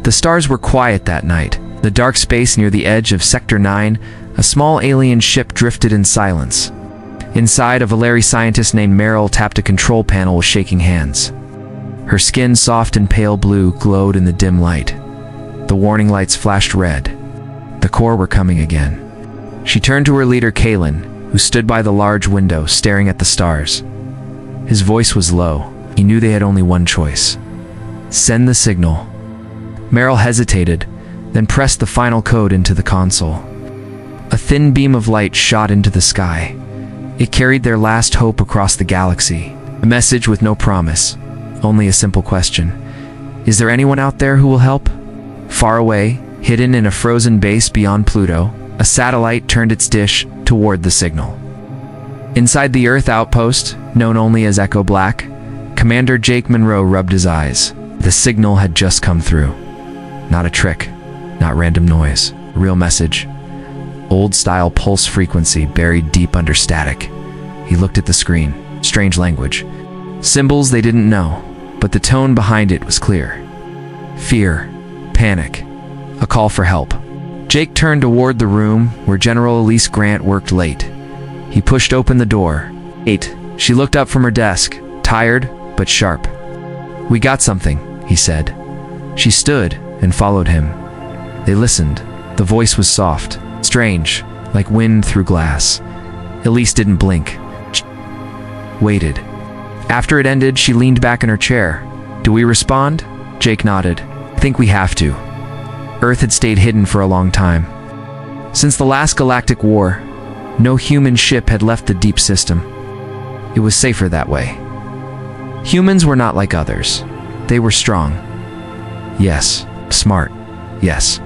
The stars were quiet that night. The dark space near the edge of Sector 9, a small alien ship drifted in silence. Inside, a Valeri scientist named Meryl tapped a control panel with shaking hands. Her skin, soft and pale blue, glowed in the dim light. The warning lights flashed red. The Korr were coming again. She turned to her leader, Kayla, who stood by the large window, staring at the stars. His voice was low. He knew they had only one choice. Send the signal. Meryl hesitated, then pressed the final code into the console. A thin beam of light shot into the sky. It carried their last hope across the galaxy. A message with no promise, only a simple question. Is there anyone out there who will help? Far away, hidden in a frozen base beyond Pluto, a satellite turned its dish toward the signal. Inside the Earth outpost, known only as Echo Black, Commander Jake Monroe rubbed his eyes. The signal had just come through. Not a trick, not random noise, a real message. Old-style pulse frequency buried deep under static. He looked at the screen. Strange language. Symbols they didn't know, but the tone behind it was clear. Fear, panic, a call for help. Jake turned toward the room where General Elise Grant worked late. He pushed open the door. She looked up from her desk, tired but sharp. We got something, he said. She stood and followed him. They listened. The voice was soft, strange, like wind through glass. Elise didn't blink. She waited. After it ended, she leaned back in her chair. Do we respond? Jake nodded. I think we have to. Earth had stayed hidden for a long time. Since the last galactic war, no human ship had left the deep system. It was safer that way. Humans were not like others. They were strong. Yes. Smart. Yes.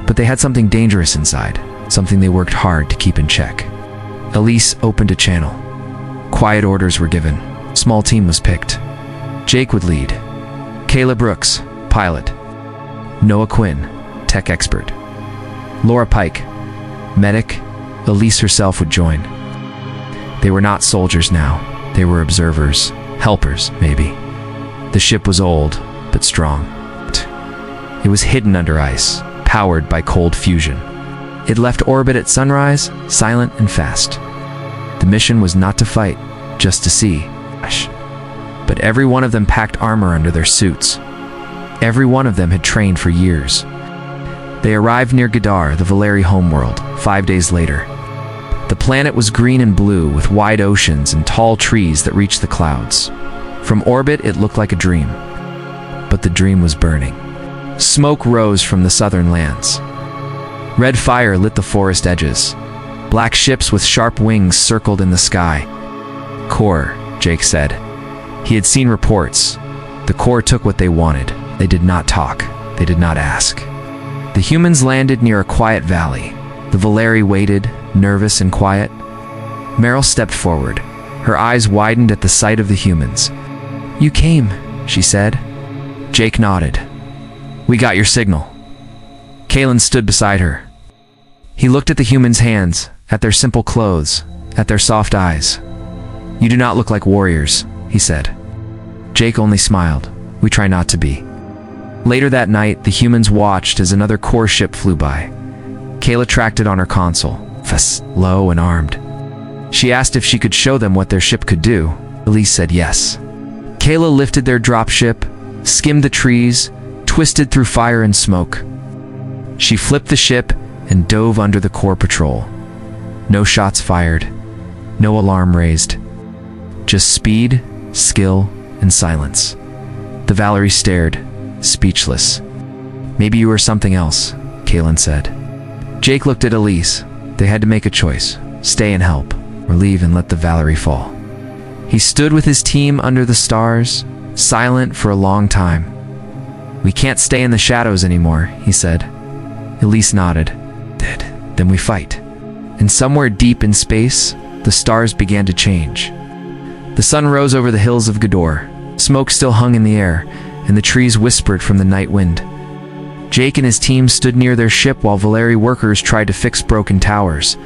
But they had something dangerous inside, something they worked hard to keep in check. Elise opened a channel. Quiet orders were given. Small team was picked. Jake would lead. Kayla Brooks, pilot. Noah Quinn, tech expert. Laura Pike, medic. Elise herself would join. They were not soldiers now. They were observers, helpers, maybe. The ship was old, but strong. It was hidden under ice, powered by cold fusion. It left orbit at sunrise, silent and fast. The mission was not to fight, just to see. But every one of them packed armor under their suits. Every one of them had trained for years. They arrived near Ghaedar, the Valeri homeworld, 5 days later. The planet was green and blue, with wide oceans and tall trees that reached the clouds. From orbit, it looked like a dream. But the dream was burning. Smoke rose from the southern lands. Red fire lit the forest edges. Black ships with sharp wings circled in the sky. Korr, Jake said. He had seen reports. The Korr took what they wanted. They did not talk. They did not ask. The humans landed near a quiet valley. The Valeri waited, nervous and quiet. Meryl stepped forward. Her eyes widened at the sight of the humans. You came, she said. Jake nodded. We got your signal. Kayla stood beside her. He looked at the humans' hands, at their simple clothes, at their soft eyes. You do not look like warriors, he said. Jake only smiled. We try not to be. Later that night, the humans watched as another Korr ship flew by. Kayla tracked it on her console, low and armed. She asked if she could show them what their ship could do. Elise said yes. Kayla lifted their dropship, skimmed the trees, twisted through fire and smoke. She flipped the ship and dove under the Korr patrol. No shots fired, no alarm raised. Just speed, skill, and silence. The Valeri stared, speechless. Maybe you were something else, Kayla said. Jake looked at Elise. They had to make a choice. Stay and help, or leave and let the Valeri fall. He stood with his team under the stars, silent for a long time. We can't stay in the shadows anymore, he said. Elise nodded. Then we fight. And somewhere deep in space, the stars began to change. The sun rose over the hills of Ghaedar. Smoke still hung in the air, and the trees whispered from the night wind. Jake and his team stood near their ship while Valeri workers tried to fix broken towers.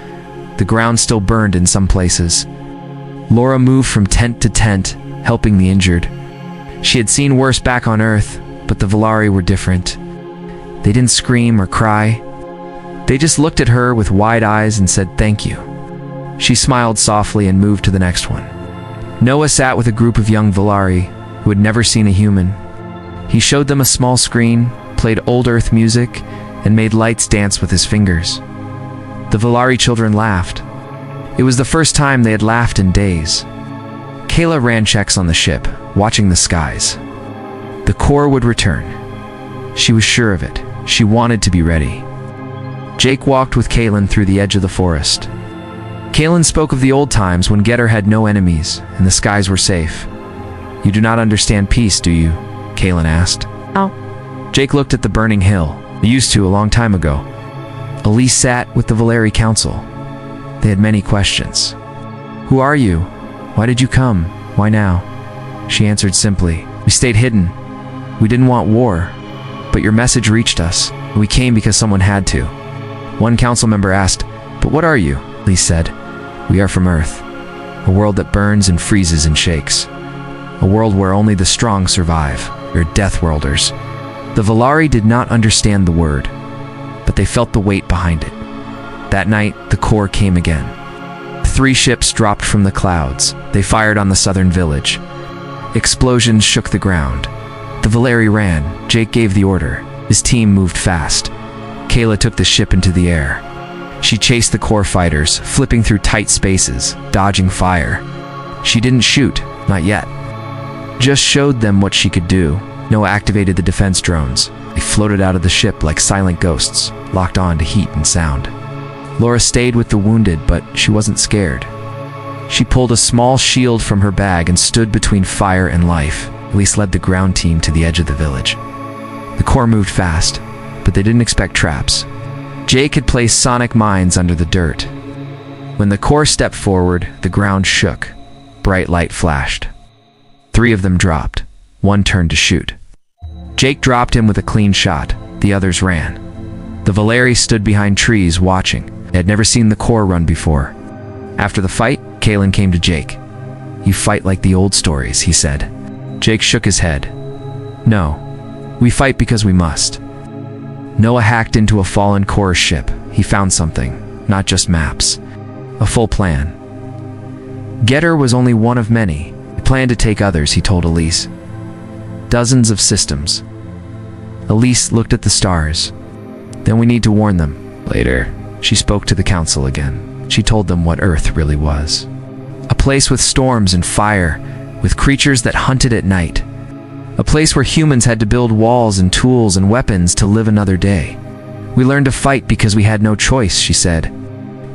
The ground still burned in some places. Laura moved from tent to tent, helping the injured. She had seen worse back on Earth, but the Valeri were different. They didn't scream or cry. They just looked at her with wide eyes and said thank you. She smiled softly and moved to the next one. Noah sat with a group of young Volari who had never seen a human. He showed them a small screen, played old Earth music, and made lights dance with his fingers. The Volari children laughed. It was the first time they had laughed in days. Kayla ran checks on the ship, watching the skies. The Korr would return. She was sure of it. She wanted to be ready. Jake walked with Kaylin through the edge of the forest. Kaylin spoke of the old times when Ghaedar had no enemies and the skies were safe. "You do not understand peace, do you?" Kaylin asked. "Oh." Jake looked at the burning hill. They used to a long time ago. Elise sat with the Volari Council. They had many questions. "Who are you? Why did you come? Why now?" She answered simply, "We stayed hidden. We didn't want war. But your message reached us. We came because someone had to." One council member asked, "But what are you?" Elise said, "We are from Earth. A world that burns and freezes and shakes. A world where only the strong survive. We're Deathworlders." The Volari did not understand the word, but they felt the weight behind it. That night, the Korr came again. 3 ships dropped from the clouds. They fired on the southern village. Explosions shook the ground. The Volari ran. Jake gave the order. His team moved fast. Kayla took the ship into the air. She chased the Korr fighters, flipping through tight spaces, dodging fire. She didn't shoot, not yet. Just showed them what she could do. Noah activated the defense drones. They floated out of the ship like silent ghosts, locked on to heat and sound. Laura stayed with the wounded, but she wasn't scared. She pulled a small shield from her bag and stood between fire and life. Elise led the ground team to the edge of the village. The Korr moved fast, but they didn't expect traps. Jake had placed sonic mines under the dirt. When the Korr stepped forward, the ground shook. Bright light flashed. 3 of them dropped. 1 turned to shoot. Jake dropped him with a clean shot. The others ran. The Volari stood behind trees watching. They had never seen the Korr run before. After the fight, Kaylin came to Jake. "You fight like the old stories," he said. Jake shook his head. "No, we fight because we must." Noah hacked into a fallen Korr ship. He found something, not just maps. A full plan. Ghaedar was only one of many. He planned to take others, he told Elise. Dozens of systems. Elise looked at the stars. "Then we need to warn them." Later, she spoke to the council again. She told them what Earth really was. A place with storms and fire, with creatures that hunted at night. A place where humans had to build walls and tools and weapons to live another day. "We learned to fight because we had no choice," she said.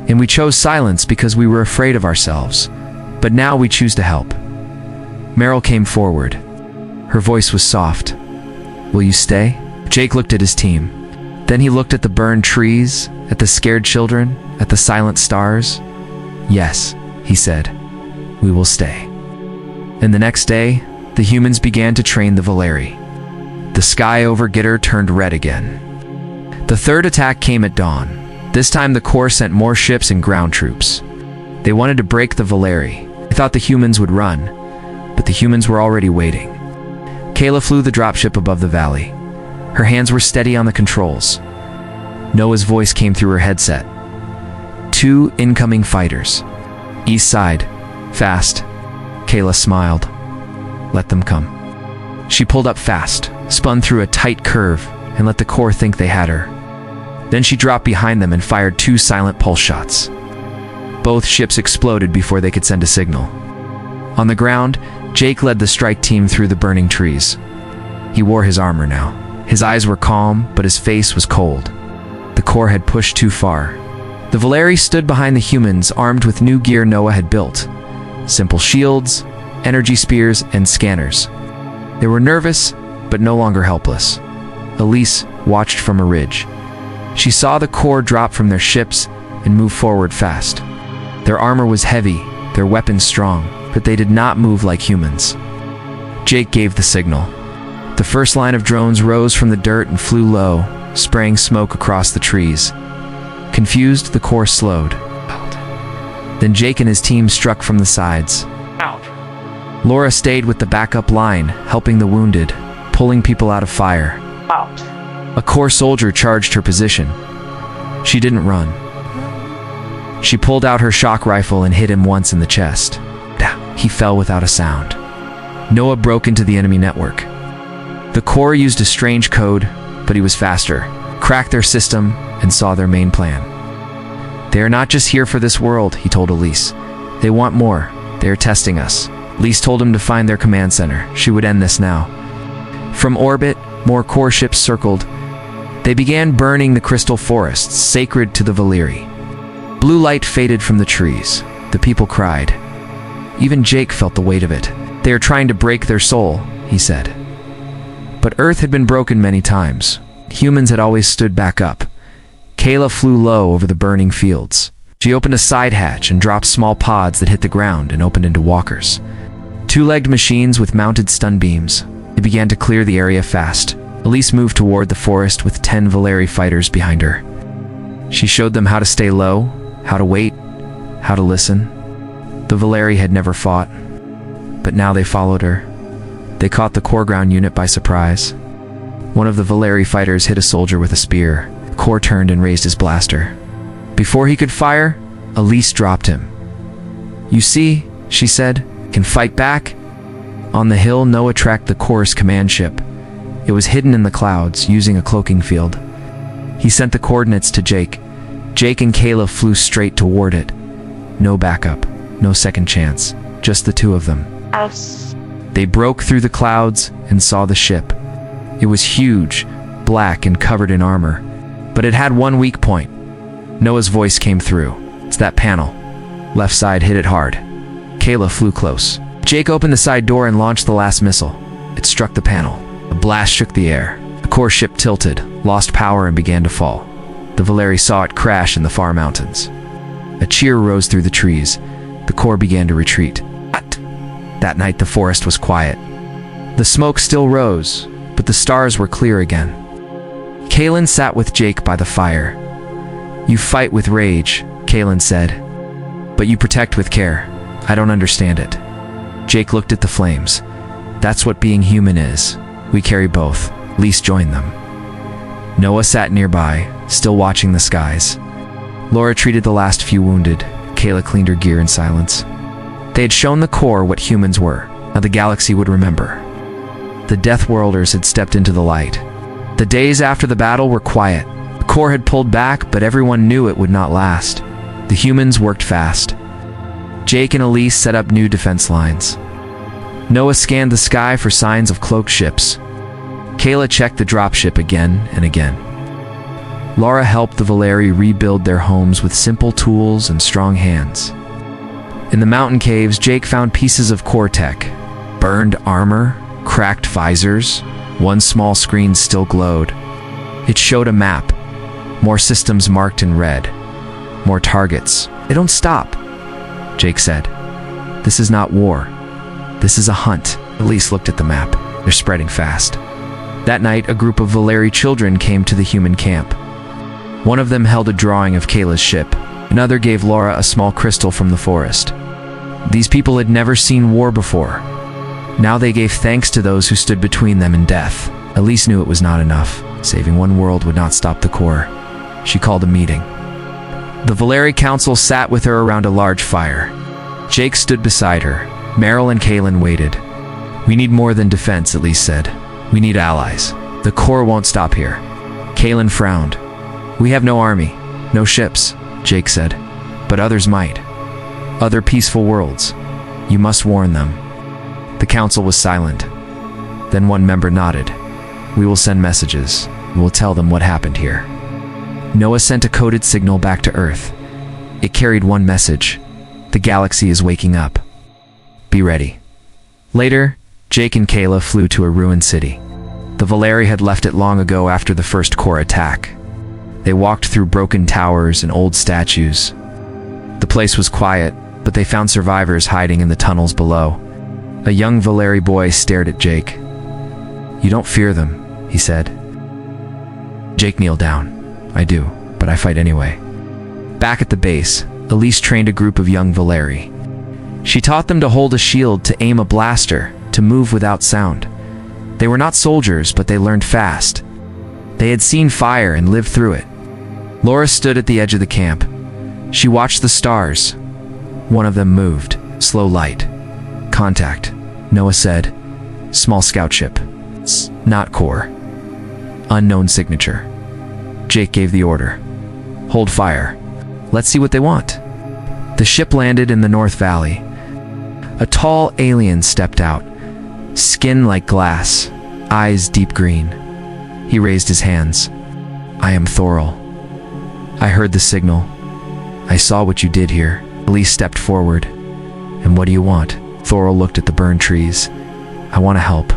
"And we chose silence because we were afraid of ourselves. But now we choose to help." Meryl came forward. Her voice was soft. "Will you stay?" Jake looked at his team. Then he looked at the burned trees, at the scared children, at the silent stars. "Yes," he said. "We will stay." And the next day, the humans began to train the Volari. The sky over Ghaedar turned red again. The 3rd attack came at dawn. This time the Korr sent more ships and ground troops. They wanted to break the Volari. They thought the humans would run, but the humans were already waiting. Kayla flew the dropship above the valley. Her hands were steady on the controls. Noah's voice came through her headset. 2 incoming fighters. East side. Fast. Kayla smiled. "Let them come." She pulled up fast, spun through a tight curve, and let the Korr think they had her. Then she dropped behind them and fired 2 silent pulse shots. Both ships exploded before they could send a signal. On the ground, Jake led the strike team through the burning trees. He wore his armor now. His eyes were calm, but his face was cold. The Korr had pushed too far. The Volari stood behind the humans, armed with new gear Noah had built. Simple shields, energy spears, and scanners. They were nervous, but no longer helpless. Elise watched from a ridge. She saw the Korr drop from their ships and move forward fast. Their armor was heavy, their weapons strong, but they did not move like humans. Jake gave the signal. The first line of drones rose from the dirt and flew low, spraying smoke across the trees. Confused, the Korr slowed. Then Jake and his team struck from the sides. Laura stayed with the backup line, helping the wounded, pulling people out of fire. A Korr soldier charged her position. She didn't run. She pulled out her shock rifle and hit him once in the chest. He fell without a sound. Noah broke into the enemy network. The Korr used a strange code, but he was faster, cracked their system, and saw their main plan. "They are not just here for this world," he told Elise. "They want more. They are testing us." Elise told him to find their command center. She would end this now. From orbit, more Korr ships circled. They began burning the crystal forests, sacred to the Valyri. Blue light faded from the trees. The people cried. Even Jake felt the weight of it. "They are trying to break their soul," he said. But Earth had been broken many times. Humans had always stood back up. Kayla flew low over the burning fields. She opened a side hatch and dropped small pods that hit the ground and opened into walkers. Two-legged machines with mounted stun beams. They began to clear the area fast. Elise moved toward the forest with 10 Valyri fighters behind her. She showed them how to stay low, how to wait, how to listen. The Valyri had never fought, but now they followed her. They caught the Korr ground unit by surprise. One of the Valyri fighters hit a soldier with a spear. Korr turned and raised his blaster. Before he could fire, Elise dropped him. "You see," she said, "can fight back." On the hill, Noah tracked the Korr's command ship. It was hidden in the clouds, using a cloaking field. He sent the coordinates to Jake. Jake and Kayla flew straight toward it. No backup, no second chance, just the two of them. They broke through the clouds and saw the ship. It was huge, black and covered in armor, but it had one weak point. Noah's voice came through. "It's that panel. Left side hit it hard." Kayla flew close. Jake opened the side door and launched the last missile. It struck the panel. A blast shook the air. The Korr ship tilted, lost power, and began to fall. The Valyri saw it crash in the far mountains. A cheer rose through the trees. The Korr began to retreat. That night the forest was quiet. The smoke still rose, but the stars were clear again. Kaylin sat with Jake by the fire. "You fight with rage," Kaylin said, "but you protect with care. I don't understand it." Jake looked at the flames. "That's what being human is. We carry both." Elise joined them. Noah sat nearby, still watching the skies. Laura treated the last few wounded. Kayla cleaned her gear in silence. They had shown the Korr what humans were. Now the galaxy would remember. The Deathworlders had stepped into the light. The days after the battle were quiet. The Korr had pulled back, but everyone knew it would not last. The humans worked fast. Jake and Elise set up new defense lines. Noah scanned the sky for signs of cloaked ships. Kayla checked the dropship again and again. Laura helped the Valyri rebuild their homes with simple tools and strong hands. In the mountain caves, Jake found pieces of Korr tech. Burned armor, cracked visors. One small screen still glowed. It showed a map. More systems marked in red. More targets. "They don't stop," Jake said. "This is not war. This is a hunt." Elise looked at the map. "They're spreading fast." That night, a group of Valyri children came to the human camp. One of them held a drawing of Kayla's ship. Another gave Laura a small crystal from the forest. These people had never seen war before. Now they gave thanks to those who stood between them and death. Elise knew it was not enough. Saving one world would not stop the Korr. She called a meeting. The Valyri council sat with her around a large fire. Jake stood beside her. Meryl and Kaylin waited. "We need more than defense," Elise said. "We need allies. The Korr won't stop here." Kaylin frowned. "We have no army, no ships," Jake said. "But others might. Other peaceful worlds. You must warn them." The council was silent. Then one member nodded. "We will send messages. We will tell them what happened here." Noah sent a coded signal back to Earth. It carried one message. "The galaxy is waking up. Be ready." Later, Jake and Kayla flew to a ruined city. The Valyri had left it long ago after the first Korr attack. They walked through broken towers and old statues. The place was quiet, but they found survivors hiding in the tunnels below. A young Valyri boy stared at Jake. "You don't fear them," he said. Jake kneeled down. "I do, but I fight anyway." Back at the base, Elise trained a group of young Valyri. She taught them to hold a shield, to aim a blaster, to move without sound. They were not soldiers, but they learned fast. They had seen fire and lived through it. Laura stood at the edge of the camp. She watched the stars. One of them moved. Slow light. Contact. Noah said. Small scout ship. Not Korr. Unknown signature. Jake gave the order. Hold fire. Let's see what they want. The ship landed in the North Valley. A tall alien stepped out. Skin like glass. Eyes deep green. He raised his hands. I am Thorol. I heard the signal. I saw what you did here. Elise stepped forward. And what do you want? Thorol looked at the burned trees. I want to help.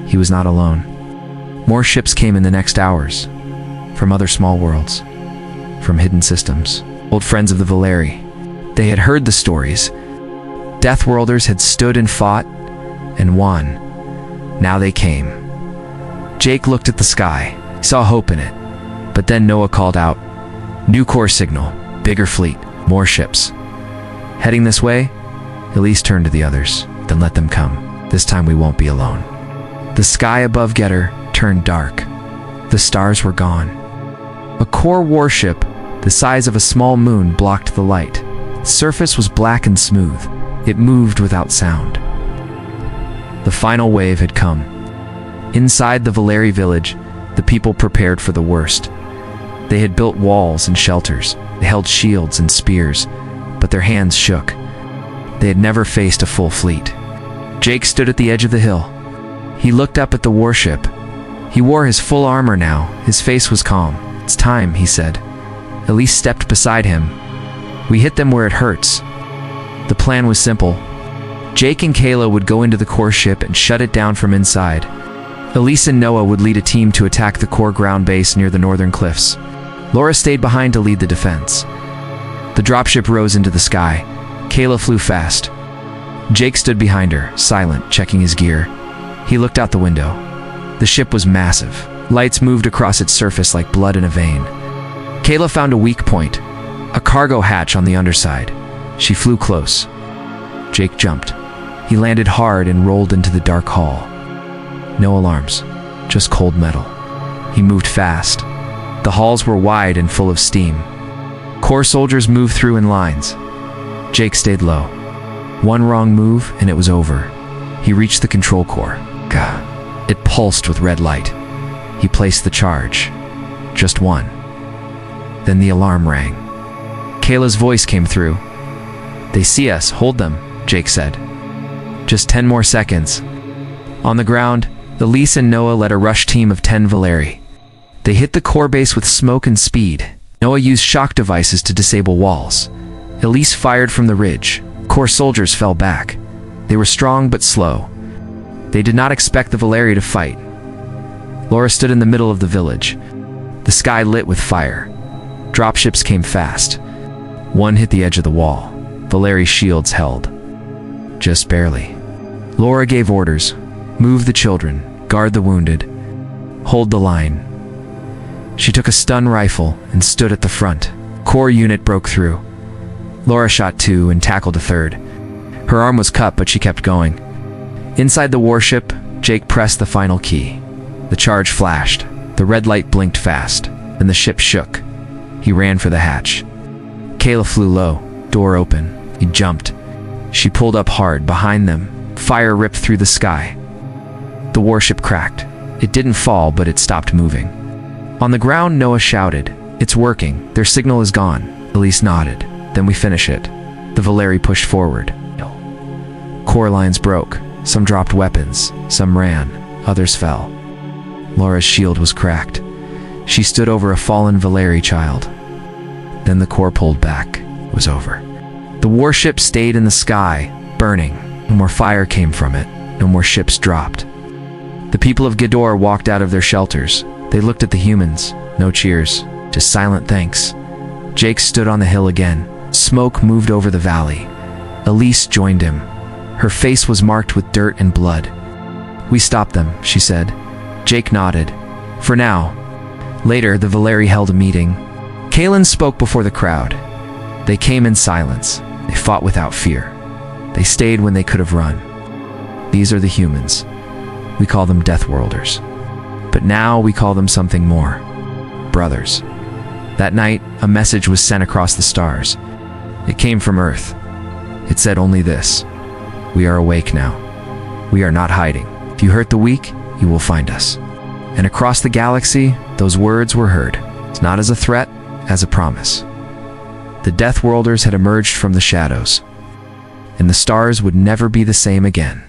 He was not alone. More ships came in the next hours. From other small worlds. From hidden systems. Old friends of the Valeri. They had heard the stories. Deathworlders had stood and fought and won. Now they came. Jake looked at the sky. He saw hope in it. But then Noah called out, New Korr signal. Bigger fleet. More ships. Heading this way? Elise turned to the others. Then let them come. This time we won't be alone. The sky above Ghaedar turned dark. The stars were gone. A Korr warship, the size of a small moon, blocked the light. The surface was black and smooth. It moved without sound. The final wave had come. Inside the Valeri village, the people prepared for the worst. They had built walls and shelters. They held shields and spears, but their hands shook. They had never faced a full fleet. Jake stood at the edge of the hill. He looked up at the warship. He wore his full armor now. His face was calm. It's time, he said. Elise stepped beside him. We hit them where it hurts. The plan was simple. Jake and Kayla would go into the Korr ship and shut it down from inside. Elise and Noah would lead a team to attack the Korr ground base near the northern cliffs. Laura stayed behind to lead the defense. The dropship rose into the sky. Kayla flew fast. Jake stood behind her, silent, checking his gear. He looked out the window. The ship was massive. Lights moved across its surface like blood in a vein. Kayla found a weak point, a cargo hatch on the underside. She flew close. Jake jumped. He landed hard and rolled into the dark hall. No alarms, just cold metal. He moved fast. The halls were wide and full of steam. Korr soldiers moved through in lines. Jake stayed low. One wrong move and it was over. He reached the control core. Gah. It pulsed with red light. He placed the charge. Just one. Then the alarm rang. Kayla's voice came through. They see us. Hold them, Jake said. Just 10 more seconds. On the ground, Elise and Noah led a rush team of 10 Valeri. They hit the Korr base with smoke and speed. Noah used shock devices to disable walls. Elise fired from the ridge. Korr soldiers fell back. They were strong but slow. They did not expect the Valeri to fight. Laura stood in the middle of the village. The sky lit with fire. Dropships came fast. One hit the edge of the wall. Valeri's shields held. Just barely. Laura gave orders. Move the children. Guard the wounded. Hold the line. She took a stun rifle and stood at the front. Korr unit broke through. Laura shot 2 and tackled a 3rd. Her arm was cut, but she kept going. Inside the warship, Jake pressed the final key. The charge flashed. The red light blinked fast. Then the ship shook. He ran for the hatch. Kayla flew low. Door open. He jumped. She pulled up hard behind them. Fire ripped through the sky. The warship cracked. It didn't fall, but it stopped moving. On the ground, Noah shouted, "It's working. Their signal is gone." Elise nodded. "Then we finish it." The Valeri pushed forward. Korr lines broke. Some dropped weapons. Some ran. Others fell. Laura's shield was cracked. She stood over a fallen Valeri child. Then the Korr pulled back. It was over. The warship stayed in the sky, burning. No more fire came from it. No more ships dropped. The people of Ghaedar walked out of their shelters. They looked at the humans. No cheers. Just silent thanks. Jake stood on the hill again. Smoke moved over the valley. Elise joined him. Her face was marked with dirt and blood. "We stopped them," she said. Jake nodded. "For now." Later, the Valeri held a meeting. Kayla spoke before the crowd. They came in silence. They fought without fear. They stayed when they could have run. These are the humans. We call them Deathworlders. But now we call them something more. Brothers. That night, a message was sent across the stars. It came from Earth. It said only this: "We are awake now. We are not hiding. If you hurt the weak, you will find us." And across the galaxy, those words were heard. It's not as a threat, as a promise. The Deathworlders had emerged from the shadows, and the stars would never be the same again.